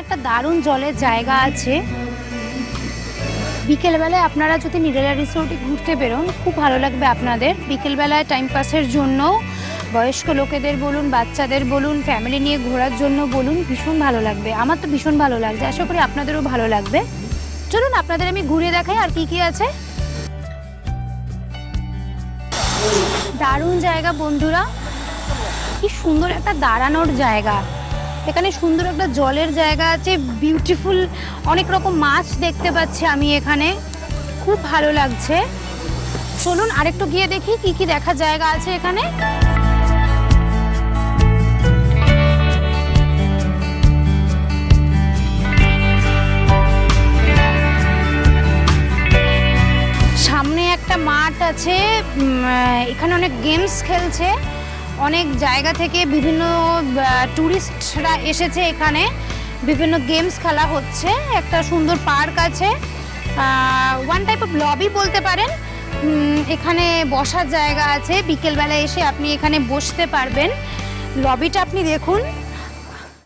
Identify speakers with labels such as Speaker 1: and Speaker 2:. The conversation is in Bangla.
Speaker 1: একটা দারুণ জলের জায়গা আছে। বিকেলবেলায় আপনারা যদি নিরালা রিসোর্টে ঘুরতে বেরোন খুব ভালো লাগবে আপনাদের। বিকেলবেলায় টাইম পাসের জন্য, বয়স্ক লোকেদের বলুন, বাচ্চাদের বলুন, ফ্যামিলি নিয়ে ঘোরার জন্য বলুন, ভীষণ ভালো লাগবে। আমার তো ভীষণ ভালো লাগছে, আশা করি আপনাদেরও ভালো লাগবে। চলুন আপনাদের আমি ঘুরিয়ে দেখাই আর কি কি আছে। দারুণ জায়গা বন্ধুরা, কি সুন্দর একটা দাঁড়ানোর জায়গা। এখানে সুন্দর একটা জলের জায়গা আছে, বিউটিফুল অনেক রকম মাছ দেখতে পাচ্ছি আমি এখানে, খুব ভালো লাগছে। চলুন আরেকটু গিয়ে দেখি কি কি দেখার জায়গা আছে এখানে। সামনে একটা মাঠ আছে, এখানে অনেক গেমস খেলছে। অনেক জায়গা থেকে বিভিন্ন ট্যুরিস্টরা এসেছে, এখানে বিভিন্ন গেমস খেলা হচ্ছে। একটা সুন্দর পার্ক আছে, ওয়ান টাইপ অফ লবি বলতে পারেন। এখানে বসার জায়গা আছে, বিকেলবেলা এসে আপনি এখানে বসতে পারবেন। লবিটা আপনি দেখুন,